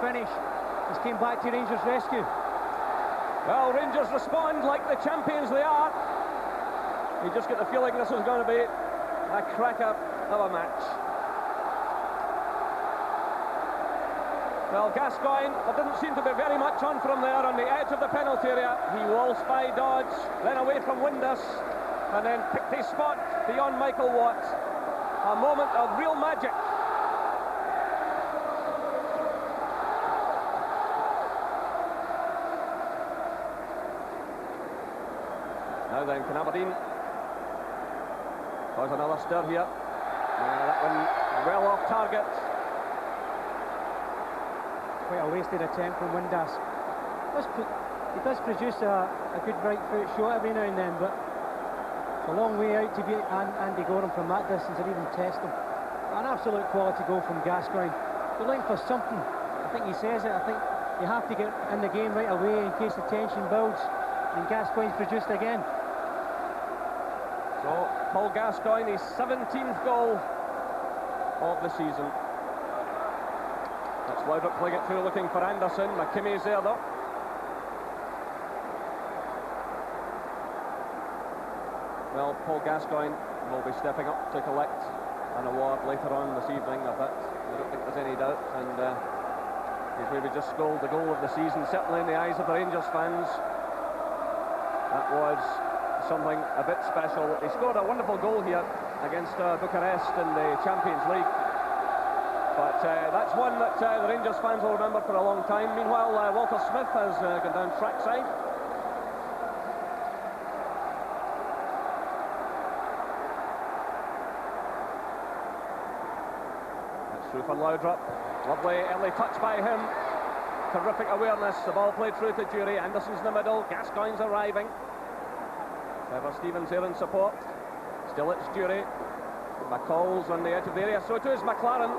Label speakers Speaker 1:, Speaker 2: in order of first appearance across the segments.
Speaker 1: finish. He's came back to Rangers' rescue.
Speaker 2: Well, Rangers respond like the champions they are. You just get the feeling this is going to be a cracker of a match. Well, Gascoigne, there didn't seem to be very much on from there on the edge of the penalty area. He waltzed by Dodge, then away from Windus, and then picked his spot beyond Michael Watt. A moment of real magic. Now then, can Aberdeen cause another stir here? That one well off target.
Speaker 1: Quite a wasted attempt from Windass. He does produce a good right foot shot every now and then, but it's a long way out to beat Andy Gorham from that distance or even test him. An absolute quality goal from Gascoigne. They're looking for something. I think he says it. I think you have to get in the game right away in case the tension builds, and Gascoigne's produced again.
Speaker 2: So, Paul Gascoigne, his 17th goal of the season. That's Loudrup playing it through, looking for Anderson. McKimmy's there though. Well, Paul Gascoigne will be stepping up to collect an award later on this evening, I bet. I don't think there's any doubt. And he's maybe just scored the goal of the season, certainly in the eyes of the Rangers fans. That was something a bit special. He scored a wonderful goal here against Bucharest in the Champions League. But that's one that the Rangers fans will remember for a long time. Meanwhile, Walter Smith has gone down trackside. That's through for Loudrup. Lovely early touch by him. Terrific awareness. The ball played through to Jury. Anderson's in the middle. Gascoigne's arriving. Trevor Stevens here in support. Still it's Jury. McCall's on the edge of the area. So too is McLaren.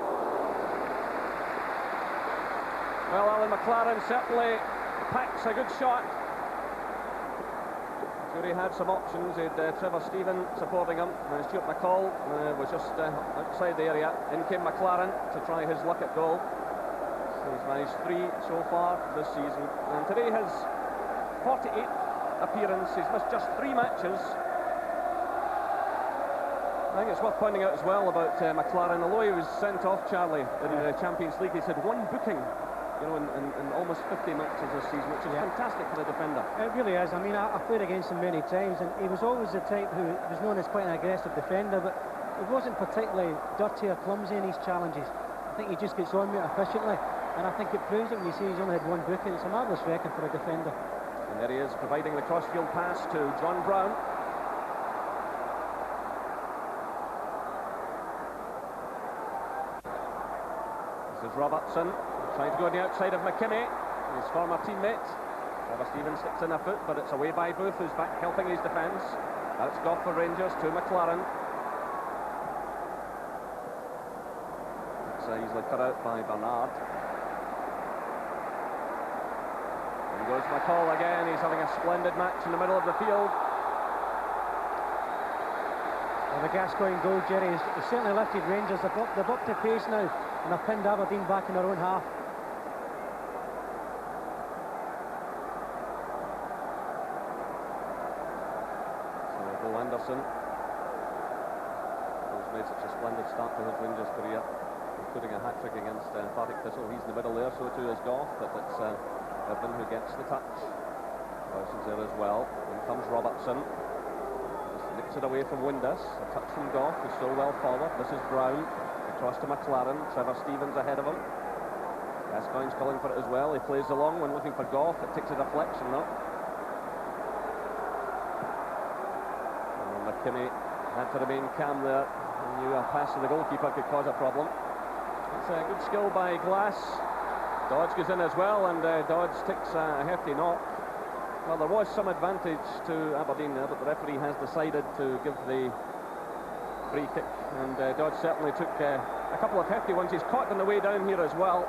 Speaker 2: Well, Alan McLaren certainly packs a good shot. Jury had some options. He had Trevor Stevens supporting him. Stuart McCall was just outside the area. In came McLaren to try his luck at goal. He's managed 3 so far this season. And today his 48th appearance. He's missed just 3 matches. I think it's worth pointing out as well about McLaren. Although he was sent off, Charlie, in the Champions League, he's had 1 booking, you know, in almost 50 matches this season, which is fantastic for the defender. It
Speaker 1: really is. I mean, I played against him many times, and he was always the type who was known as quite an aggressive defender, but he wasn't particularly dirty or clumsy in his challenges. I think he just gets on with it efficiently, and I think it proves it when you see he's only had 1 booking. It's a marvellous record for a defender.
Speaker 2: And there he is, providing the crossfield pass to John Brown. This is Robertson, trying to go on the outside of McKimmy, his former teammate. Trevor Stevens sticks in a foot, but it's away by Booth, who's back helping his defence. Now it's Goff for Rangers to McLaren. It's easily cut out by Bernard. And goes McCall again. He's having a splendid match in the middle of the field.
Speaker 1: Well, the Gascoigne goal, Jerry, has certainly lifted Rangers. They've upped the pace now, and have pinned Aberdeen back in their own half.
Speaker 2: So Bo Anderson, who's made such a splendid start to his Rangers career, including a hat-trick against Partick Thistle. He's in the middle there, so too is Goff, but it's Irvin who gets the touch. Royson's there as well. In comes Robertson. Just nicks it away from Windus. A touch from Goff, who's still well forward. This is Brown. Across to McLaren. Trevor Stevens ahead of him. Gascoigne's calling for it as well. He plays along when looking for Goff. It takes a deflection though. And McKimmie had to remain calm there. He knew a pass to the goalkeeper could cause a problem. It's a good skill by Glass. Dodge goes in as well, and Dodge takes a hefty knock. Well, there was some advantage to Aberdeen there, but the referee has decided to give the free kick, and Dodge certainly took a couple of hefty ones. He's caught on the way down here as well.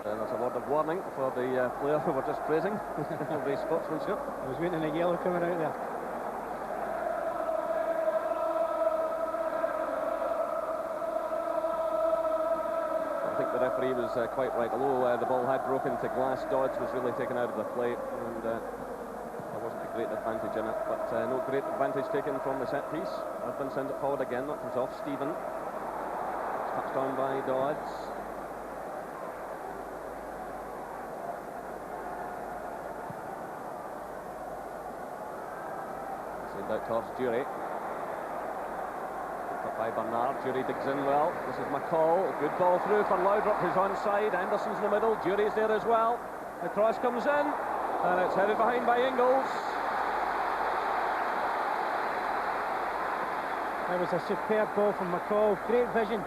Speaker 2: And there's a word of warning for the player who we're just praising for the sportsmanship.
Speaker 1: I was waiting a yellow coming out there.
Speaker 2: think the referee was quite right. Although the ball had broken to glass, Dodds was really taken out of the play, and there wasn't a great advantage in it. But no great advantage taken from the set piece. Irvine send it forward again. That comes off Stephen. It's touched on by Dodds. Send out towards Jury. By Bernard, Jury digs in well. This is McCall, good ball through for Laudrup, who's onside. Anderson's in the middle, Jury's there as well. The cross comes in, and it's headed behind by Ingles.
Speaker 1: That was a superb ball from McCall, great vision,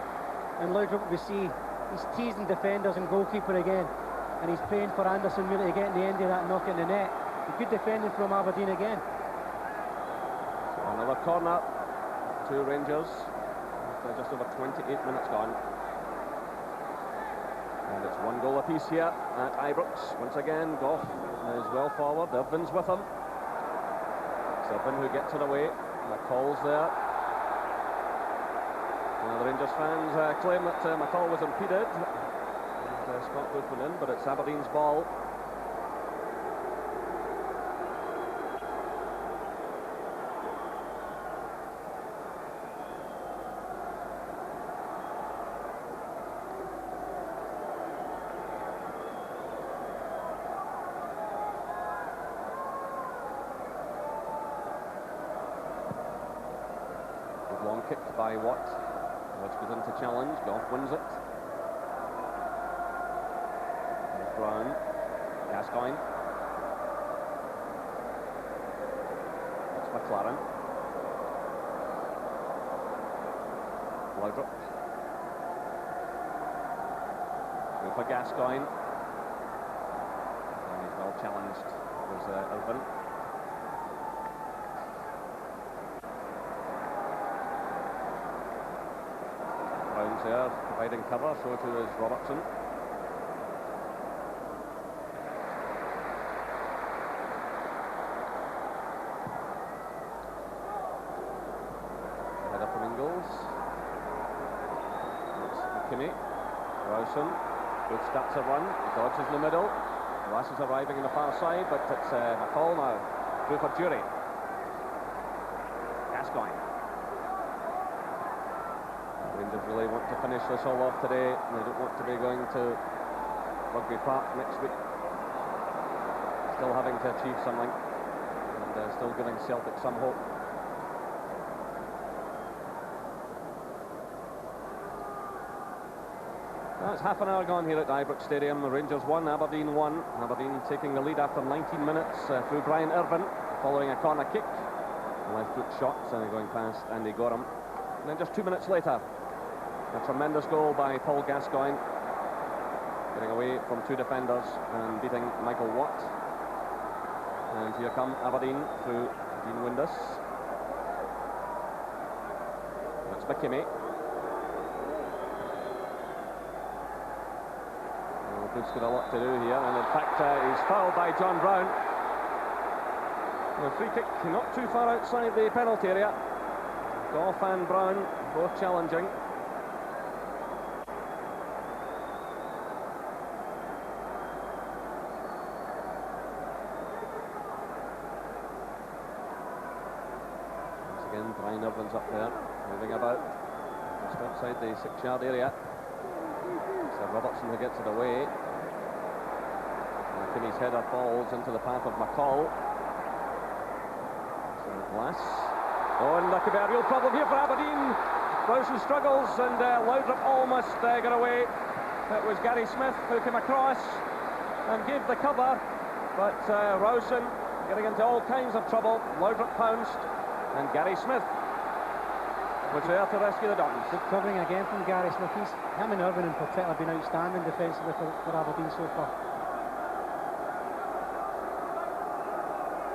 Speaker 1: and Laudrup, we see, he's teasing defenders and goalkeeper again, and he's praying for Anderson really to get in the end of that knock in the net. Good defending from Aberdeen again.
Speaker 2: So another corner to Rangers. Just over 28 minutes gone. And it's 1 goal apiece here at Ibrox. Once again, Gough is well forward. Irvine's with him. It's Irvine who gets it away. McCall's there. Now the Rangers fans claim that McCall was impeded. And Scott Boothman in, but it's Aberdeen's ball. Long kick by Watt. Watch goes in to challenge. Gough wins it. There's Brown. Gascoigne. That's McLaren. Laudrup. Go for Gascoigne. And he's well challenged. There's Irvine. Brown's there, providing cover, so too is Robertson. Header from Ingles. It's McKinney. Rowson. Good starts a run. Dodge is in the middle. Lass is arriving on the far side, but it's McCall now. Through for Jury. Gascoigne. Rangers really want to finish this all off today. They don't want to be going to Rugby Park next week. Still having to achieve something, and still giving Celtic some hope. Now it's half an hour gone here at Ibrox Stadium. The Rangers 1, Aberdeen 1. Aberdeen taking the lead after 19 minutes through Brian Irvine, following a corner kick. Left foot shots and going past Andy Gorham. And then just 2 minutes later, a tremendous goal by Paul Gascoigne, getting away from 2 defenders and beating Michael Watt. And here come Aberdeen through Dean Windus. That's McKinney. Well, Booth's got a lot to do here, and in fact he's fouled by John Brown. The free kick not too far outside the penalty area. Gough and Brown both challenging. Once again, Brian Irvine's up there, moving about just outside the 6-yard area. So Robertson who gets it away. McKinney's header falls into the path of McCall. So Glass. Oh, and that could be a real problem here for Aberdeen. Rowson struggles, and Laudrup almost got away. It was Gary Smith who came across and gave the cover, but Rowson getting into all kinds of trouble. Laudrup pounced, and Gary Smith was there to rescue the Dons.
Speaker 1: Good covering again from Gary Smith. Him and Irvine in particular have been outstanding defensively for Aberdeen so far.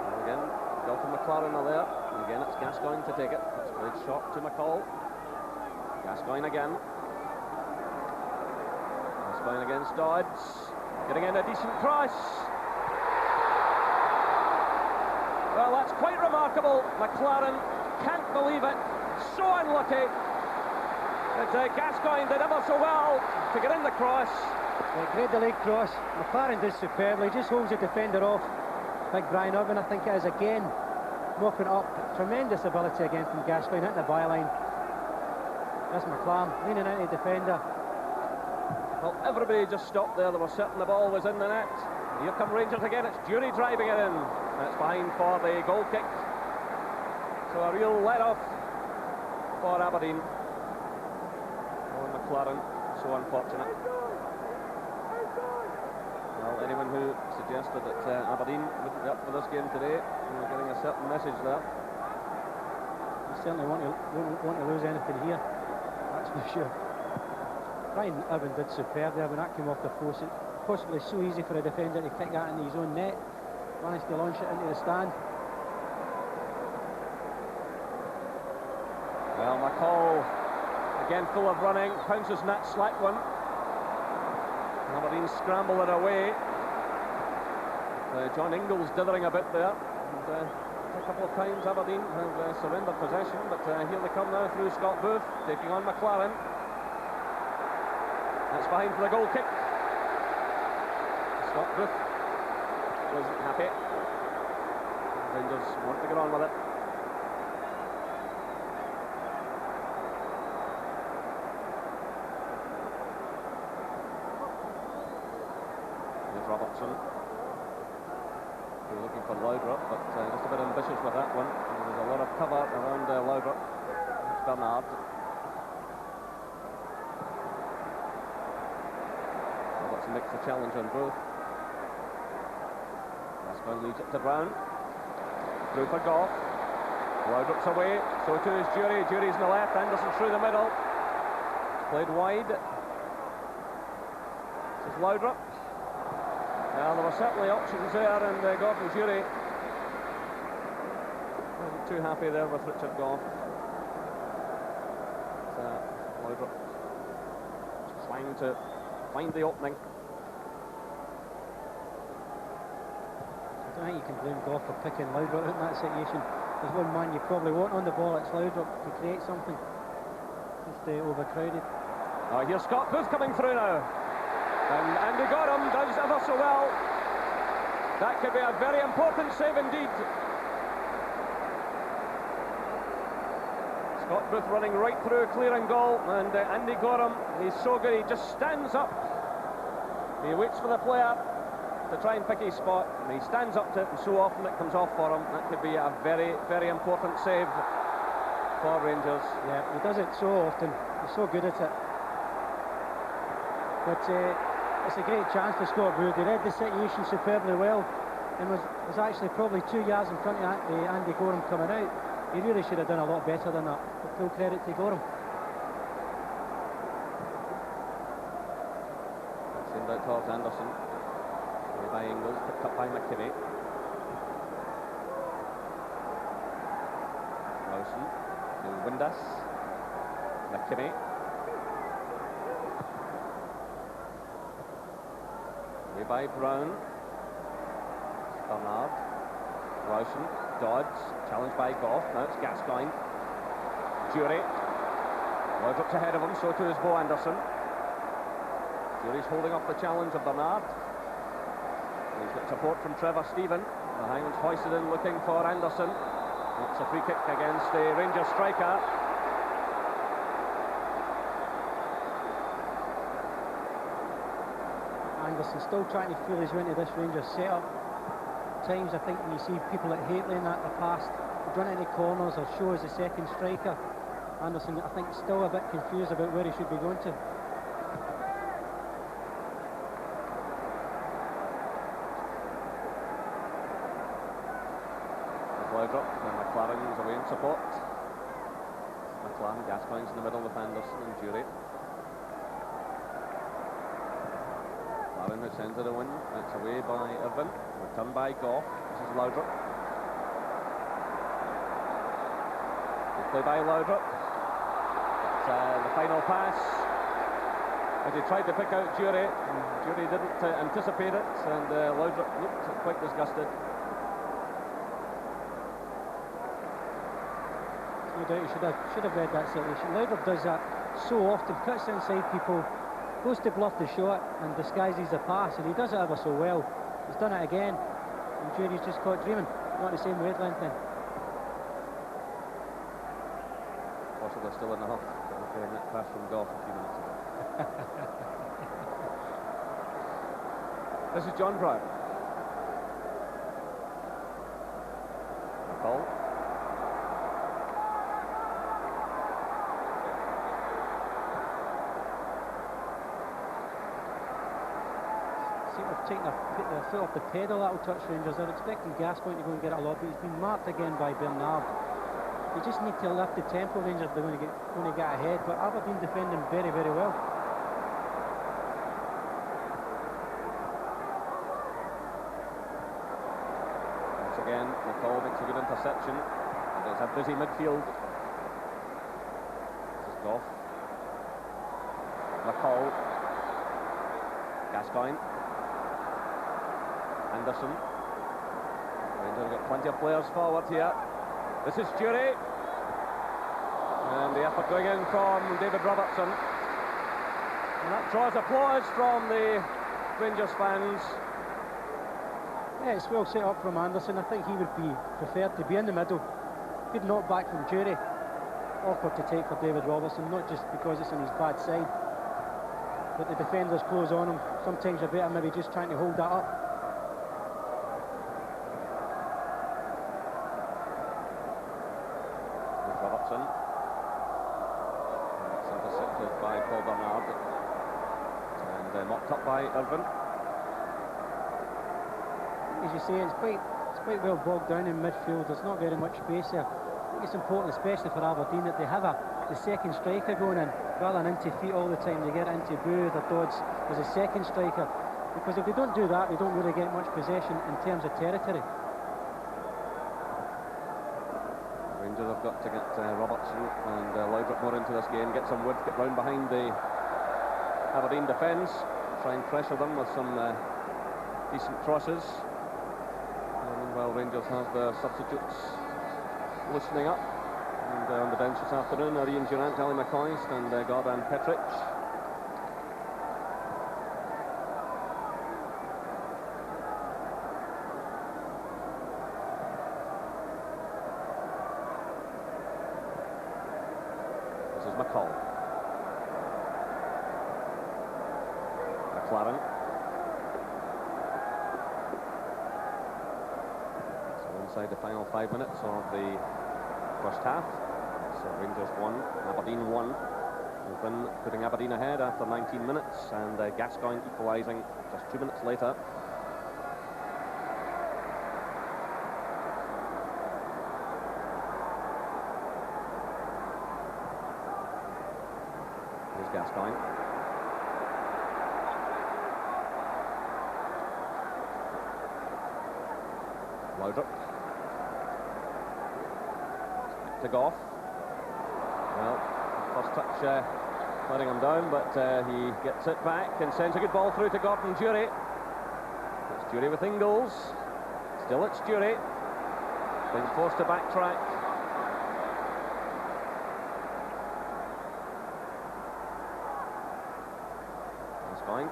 Speaker 2: And again, Gough and McLaren are there. And again, it's Gascoigne to take it. It's played short to McCall. Gascoigne again. Gascoigne against Dodds. Getting in a decent cross. Well, that's quite remarkable. McLaren can't believe it. So unlucky. It's Gascoigne did ever so well to get in the cross.
Speaker 1: Yeah, great delayed cross. McLaren does superbly, just holds the defender off. Big Brian Irvine, I think it is again, mopping up. Tremendous ability again from Gascoigne, hitting the byline. That's McLaren leaning into the defender.
Speaker 2: Well, everybody just stopped there. They were certain the ball was in the net. Here come Rangers again. It's Jury driving it in. And it's behind for the goal kick. So a real let-off for Aberdeen. Oh, McLaren, so unfortunate. Well, anyone who suggested that Aberdeen wouldn't be up for this game today, we're getting a certain message there.
Speaker 1: You certainly won't want to lose anything here, that's for sure. Brian Irvine did superb there when that came off the post. It's possibly so easy for a defender to kick that into his own net. Managed to launch it into the stand.
Speaker 2: Well, McCall again full of running, pounces net, slack one. Aberdeen scramble it away. John Ingles dithering a bit there. And, a couple of times Aberdeen have surrendered possession, but here they come now through Scott Booth, taking on McLaren. That's behind for the goal kick. Scott Booth wasn't happy. Rangers want to get on with it. Here's Robertson. They were looking for Laudrup, but just a bit ambitious with that one. There's a lot of cover around Laudrup. It's Bernard. Robertson makes the challenge on Booth. Gascoigne leads it to Brown. Through for Goff. Laudrup's away, so too is Jury. Jury's in the left, Anderson through the middle. Played wide. This is Laudrup. Well, there were certainly options there, and Goff and Jury wasn't too happy there with Richard Goff. Laudrup trying to find the opening.
Speaker 1: I don't think you can blame Goff for picking Laudrup in that situation. There's one man you probably want on the ball, it's Laudrup, to create something. Just overcrowded.
Speaker 2: Oh, here's Scott Booth coming through now. And Andy Gorham does ever so well. That could be a very important save indeed. Scott Booth running right through, clearing goal, and Andy Gorham, he's so good, he just stands up. He waits for the player to try and pick his spot, and he stands up to it, and so often it comes off for him. That could be a very, very important save for Rangers.
Speaker 1: Yeah, he does it so often. He's so good at it. But it's a great chance for Scott Booth. He read the situation superbly well, and was actually probably 2 yards in front of Andy Gorham coming out. He really should have done a lot better than that. But full credit to Gorham.
Speaker 2: Send out towards Anderson. By Ingles, picked up by McKinney. Lawson to Windass. McKinney. Away by Brown. Bernard. Lawson. Dodds. Challenged by Goff. Now it's Gascoigne. Jury. Laudrup's ahead of him, so too is Bo Anderson. Jury's holding off the challenge of Bernard. He's got support from Trevor Stephen. The Highlands hoisted in looking for Anderson. It's a free kick against the Rangers striker.
Speaker 1: Anderson still trying to feel his way into this Rangers setup. At times I think when you see people like Haitley in that in the past, run into corners or show as a second striker. Anderson, I think, still a bit confused about where he should be going to.
Speaker 2: Laudrup, and McLaren's away in support. McLaren, Gascoigne's in the middle with Anderson and Jury. McLaren who sends it a win. It's away by Irvine. Returned by Goff. This is Laudrup. Good play by Laudrup. It's the final pass. As he tried to pick out Jury, and Jury didn't anticipate it, and Laudrup looked quite disgusted.
Speaker 1: No doubt he should have read that situation. Laudrup does that so often, cuts inside people, goes to bluff the shot and disguises the pass, and he does it ever so well. He's done it again, and Jury's just caught dreaming. Not the same wavelength then.
Speaker 2: Possibly still in the huff. Okay, that pass from Goff a few minutes ago. This is John Brown. McCall.
Speaker 1: Seem to have taken their foot off the pedal, that'll touch Rangers. They're expecting Gascoigne to go and get it a lot, but he's been marked again by Bernard. They just need to lift the tempo, Rangers, if they're going to get ahead. But Aberdeen defending very, very well.
Speaker 2: Once again, McCall makes a good interception. And it's a busy midfield. This is Goff. McCall. Gascoigne. Anderson. Rangers have got plenty of players forward here. This is Jury. And the effort going in from David Robertson. And that draws applause from the Rangers fans.
Speaker 1: Yeah, it's well set up from Anderson. I think he would be preferred to be in the middle. Good knock back from Jury. Awkward to take for David Robertson, not just because it's on his bad side, but the defenders close on him. Sometimes you're better maybe just trying to hold that up.
Speaker 2: Robertson. That's intercepted by Paul Bernard. And mocked up by Irvine.
Speaker 1: As you say, it's quite well bogged down in midfield. There's not very much space there. I think it's important, especially for Aberdeen, that they have the second striker going in rather than into feet all the time. They get it into Booth or Dodds as a second striker, because if they don't do that, they don't really get much possession in terms of territory.
Speaker 2: Rangers have got to get Robertson and Laudrup more into this game, get some wood, get round behind the Aberdeen defence, try and pressure them with some decent crosses. And meanwhile, Rangers have their substitutes loosening up. And on the bench this afternoon are Ian Durant, Ali McCoist and Gordon Petrich. This is McCall. McLaren. So inside the final 5 minutes of the first half. So Rangers 1, Aberdeen 1. Irvine putting Aberdeen ahead after 19 minutes, and Gascoigne equalising just 2 minutes later. Here's Gascoigne. Laudrup. To Goff. Well, first touch letting him down, but he gets it back and sends a good ball through to Gordon Jury. It's Jury with Ingalls. Still it's Jury. Being forced to backtrack. Gascoigne.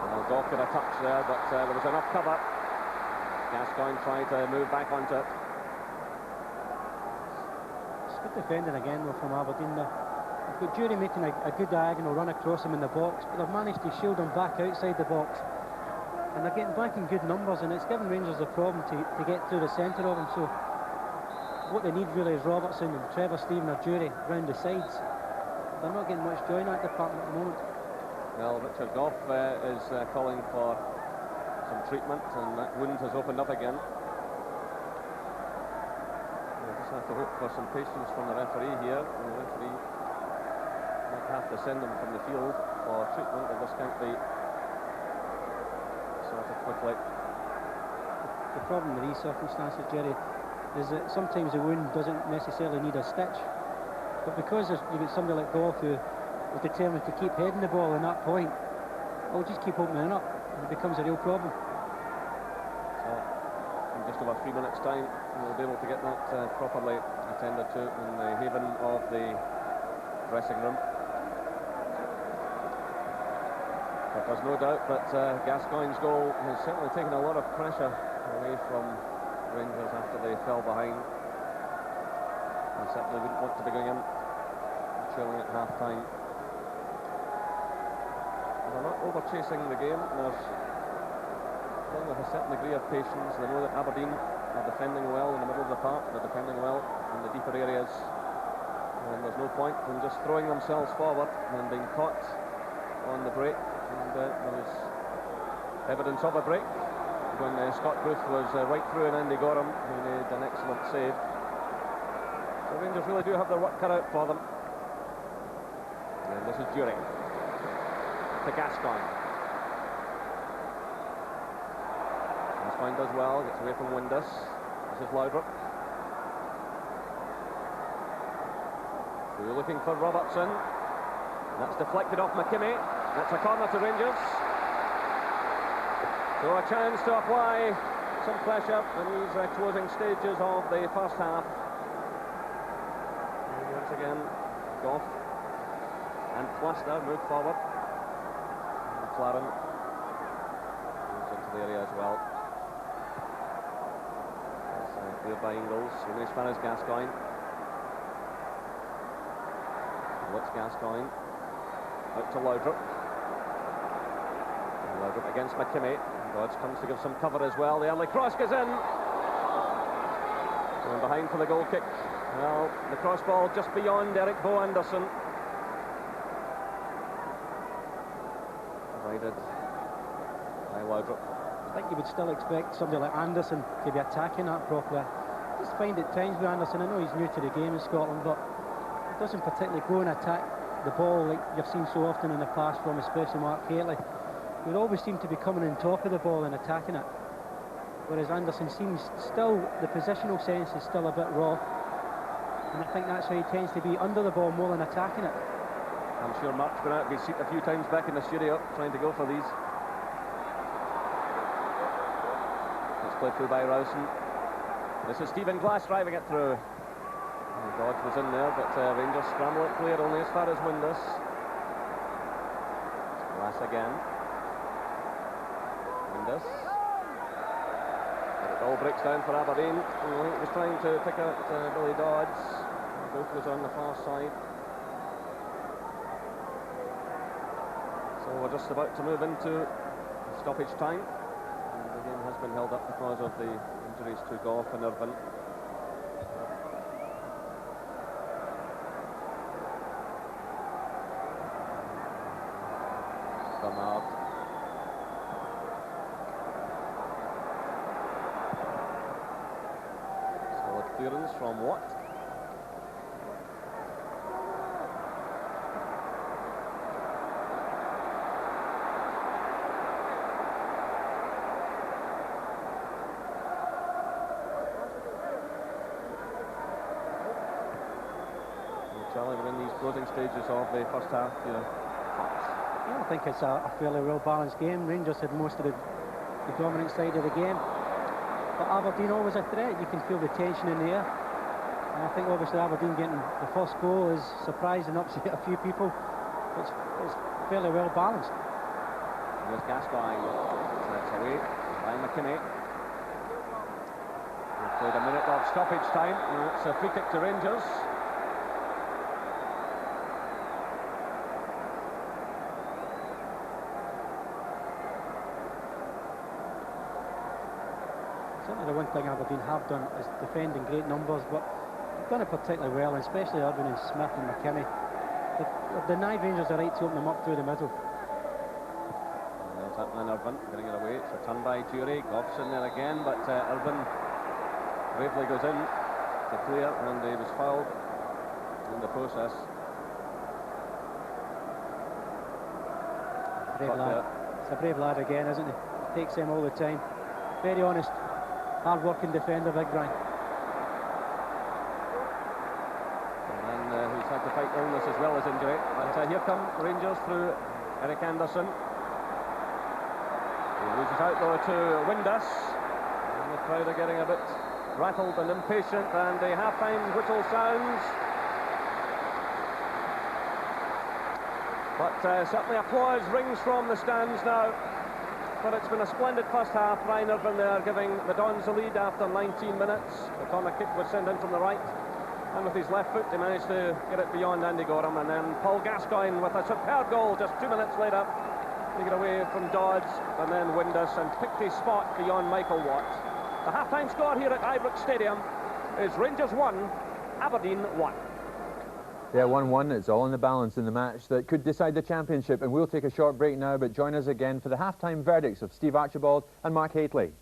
Speaker 2: Well, Goff got a touch there, but there was enough cover. Gascoigne tried to move back onto it.
Speaker 1: It's good defending again though from Aberdeen there. They've got Jury making a good diagonal run across him in the box, but they've managed to shield him back outside the box. And they're getting back in good numbers, and it's given Rangers a problem to get through the centre of him. So what they need really is Robertson and Trevor Stephen or Jury round the sides. They're not getting much joy in that department at the moment.
Speaker 2: Well, Richard Goff is calling for some treatment, and that wound has opened up again. We'll just have to hope for some patience from the referee here. The referee might have to send them from the field for treatment, and this can't be sorted quickly.
Speaker 1: The problem with these circumstances, Jerry, is that sometimes the wound doesn't necessarily need a stitch, but because you've got somebody like Goff who is determined to keep heading the ball in that point, it'll just keep opening up. It becomes a real problem.
Speaker 2: So, in just over 3 minutes' time, we'll be able to get that properly attended to in the haven of the dressing room. But there's no doubt that Gascoigne's goal has certainly taken a lot of pressure away from Rangers after they fell behind. They certainly wouldn't want to be going in trailing at half-time. They're not over-chasing the game. They're playing with a certain degree of patience. They know that Aberdeen are defending well in the middle of the park. They're defending well in the deeper areas. And there's no point in just throwing themselves forward and being caught on the break. And there was evidence of a break when Scott Booth was right through, and Andy Gorham, who made an excellent save. So Rangers really do have their work cut out for them. And this is During to Gascoigne. Gascoigne does well, gets away from Windus. This is Laudrup. We're looking for Robertson. That's deflected off McKimmie. That's a corner to Rangers. So a chance to apply some pressure in these closing stages of the first half. And once again, Goff and Cluster move forward. And McLaren moves into the area as well. That's cleared by Ingles. Only as far as Gascoigne. What's Gascoigne? Out to Laudrup. And Laudrup against McKimmie. Dodge comes to give some cover as well. The early cross goes in. Going behind for the goal kick. Well, the cross ball just beyond Eric Bo Anderson. Provided by Laudrup.
Speaker 1: I think you would still expect somebody like Anderson to be attacking that properly. I just find at times with Anderson, I know he's new to the game in Scotland, but he doesn't particularly go and attack the ball like you've seen so often in the past from especially Mark Haley. He would always seem to be coming on top of the ball and attacking it, whereas Anderson seems still, the positional sense is still a bit raw, and I think that's why he tends to be under the ball more than attacking it.
Speaker 2: I'm sure Mark's been out of his seat a few times back in the studio trying to go for these. It's played through by Rowson. This is Stephen Glass driving it through. Dodge was in there, but Rangers scramble it clear only as far as Windus. Glass again. Windus. But it all breaks down for Aberdeen. He was trying to pick out Billy Dodds. Both was on the far side. So we're just about to move into stoppage time. And the game has been held up because of the injuries to Goff and Irvine. Bernard. Solid clearance from Watt. Charlie, we're in these closing stages of the first half.
Speaker 1: I think it's a fairly well-balanced game. Rangers had most of the dominant side of the game, but Aberdeen always a threat. You can feel the tension in the air, and I think obviously Aberdeen getting the first goal is surprised and upset a few people. It's fairly well-balanced.
Speaker 2: There's Gascoigne. That's away by McKimmie. We've played a minute of stoppage time. It's a free kick to Rangers.
Speaker 1: Certainly the one thing Aberdeen have done is defend in great numbers, but they've done it particularly well, and especially Irvine and Smith and McKimmie. They've denied Rangers the right to open them up through the middle.
Speaker 2: There's Atman Irvine getting it away. It's a turn by Jury. Goff's in there again, but Irvine bravely goes in to clear, and he was fouled in the process.
Speaker 1: Brave lad. It's a brave lad again, isn't he? Takes him all the time. Very honest, hard-working defender, Big Brian.
Speaker 2: And who's had to fight illness as well as injury. But here come Rangers through Eric Anderson. He loses out though to Windus. And the crowd are getting a bit rattled and impatient, and the half-time whistle sounds. But certainly applause rings from the stands now. But it's been a splendid first half. Ryan Irvine there giving the Dons the lead after 19 minutes. The corner kick was sent in from the right, and with his left foot he managed to get it beyond Andy Gorham, and then Paul Gascoigne with a superb goal just 2 minutes later, take it away from Dodds, and then Windus, and picked his spot beyond Michael Watt. The half-time score here at Ibrox Stadium is Rangers 1, Aberdeen 1.
Speaker 3: Yeah, 1-1. It's all in the balance in the match that could decide the championship. And we'll take a short break now, but join us again for the half-time verdicts of Steve Archibald and Mark Haitley.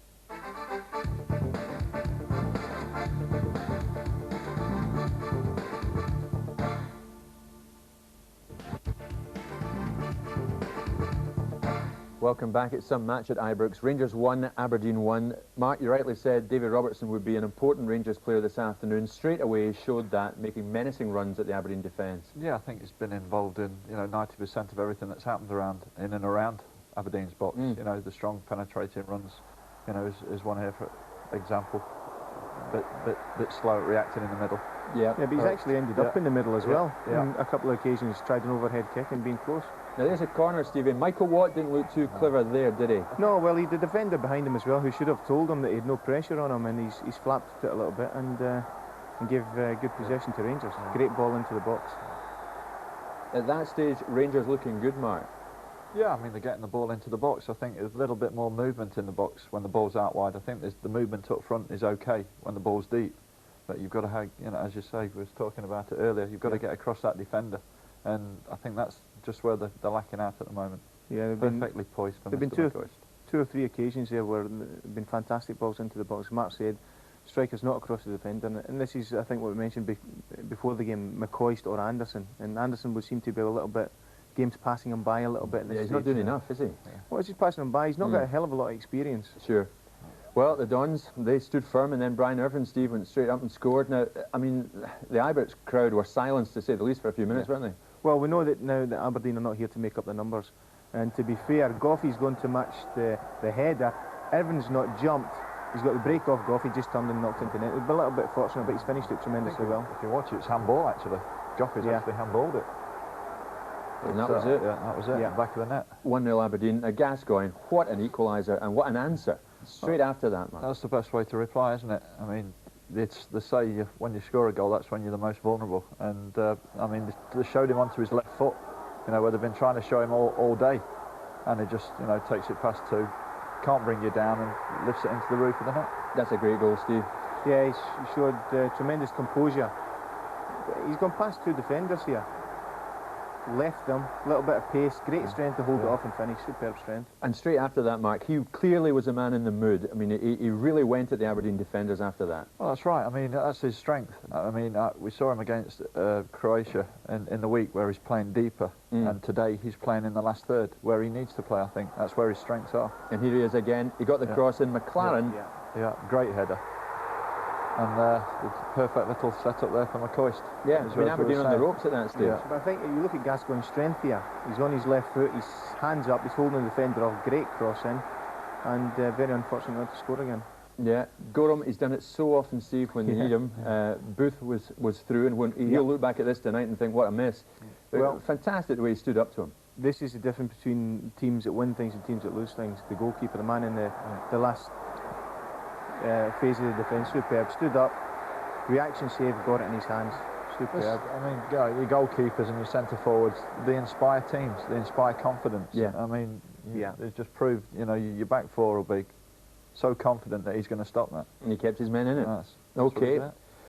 Speaker 3: Welcome back. It's some match at Ibrox. Rangers 1, Aberdeen 1. Mark, you rightly said David Robertson would be an important Rangers player this afternoon. Straight away showed that, making menacing runs at the Aberdeen defence.
Speaker 4: Yeah, I think he's been involved in 90% of everything that's happened in and around Aberdeen's box. You know, the strong penetrating runs, is one here for example. Bit slow at reacting in the middle.
Speaker 5: Yeah, but he's actually ended up in the middle as well.
Speaker 4: Yeah.
Speaker 5: On a couple of occasions, tried an overhead kick and been close.
Speaker 3: Now there's a corner, Stevie. Michael Watt didn't look too clever there, did he?
Speaker 5: No, well, he's the defender behind him as well, who should have told him that he had no pressure on him, and he's flapped it a little bit and gave good possession to Rangers. Great ball into the box.
Speaker 3: At that stage, Rangers looking good, Mark.
Speaker 4: Yeah, I mean, they're getting the ball into the box. I think there's a little bit more movement in the box when the ball's out wide. I think the movement up front is okay when the ball's deep. But you've got to have, as you say, we was talking about it earlier, you've got to get across that defender. And I think that's just where they're lacking out at the moment.
Speaker 5: Yeah,
Speaker 4: perfectly poised for
Speaker 5: There've been
Speaker 4: Mr.
Speaker 5: two or three occasions there where there've been fantastic balls into the box. Mark said, striker's not across the defender, and this is, I think, what we mentioned before the game, McCoist or Anderson. And Anderson would seem to be a little bit, game's passing him by a little bit.
Speaker 3: Yeah, he's not doing enough, is he? Yeah.
Speaker 5: Well, he's just passing him by. He's not got a hell of a lot of experience.
Speaker 3: Sure. Well, the Dons, they stood firm, and then Brian Irvine, Steve, went straight up and scored. Now, I mean, the Ibrox crowd were silenced, to say the least, for a few minutes, weren't they?
Speaker 5: Well, we know that now that Aberdeen are not here to make up the numbers. And to be fair, Goffey's going to match the header. Irvine's not jumped. He's got the break off Goffey, just turned and knocked into net. He's been a little bit fortunate, but he's finished it tremendously well.
Speaker 4: If you watch it, it's handball, actually. Goffey's actually handballed it.
Speaker 3: And that was it.
Speaker 4: Yeah, that was it.
Speaker 5: Yeah.
Speaker 4: Back of the net.
Speaker 3: 1-0 Aberdeen. Gascoigne, what an equaliser and what an answer. Straight after that, man.
Speaker 4: That's the best way to reply, isn't it? I mean, they say when you score a goal, that's when you're the most vulnerable. And I mean, they showed him onto his left foot, where they've been trying to show him all day, and he just, takes it past two, can't bring you down, and lifts it into the roof of the net.
Speaker 3: That's a great goal, Steve.
Speaker 5: Yeah, he showed tremendous composure. He's gone past two defenders here. Left them, a little bit of pace, great strength to hold it off and finish, superb strength.
Speaker 3: And straight after that, Mark, he clearly was a man in the mood. I mean, he really went at the Aberdeen defenders after that.
Speaker 4: Well, that's right. I mean, that's his strength. I mean, we saw him against Croatia in the week where he's playing deeper, and today he's playing in the last third where he needs to play, I think. That's where his strengths are.
Speaker 3: And here he is again. He got the cross in. McLaren.
Speaker 4: Yeah, great header. And the perfect little setup there for McCoist.
Speaker 3: Yeah, I mean, Aberdeen on the ropes at that stage.
Speaker 5: Yeah. But I think if you look at Gascoigne's strength here, he's on his left foot, his hands up, he's holding the defender off, great cross in, and very unfortunate not to score again.
Speaker 3: Yeah, Gorham, he's done it so often, Steve, when they need him. Booth was through, and when he'll look back at this tonight and think, what a miss. Well, fantastic the way he stood up to him.
Speaker 5: This is the difference between teams that win things and teams that lose things. The goalkeeper, the man in the last phase of the defence, superb, stood up, reaction save, got it in his hands, superb.
Speaker 4: I mean, your goalkeepers and your centre forwards, they inspire teams, they inspire confidence.
Speaker 3: Yeah.
Speaker 4: I mean, they've just proved, your back four will be so confident that he's going to stop that.
Speaker 3: And he kept his men in it. Okay.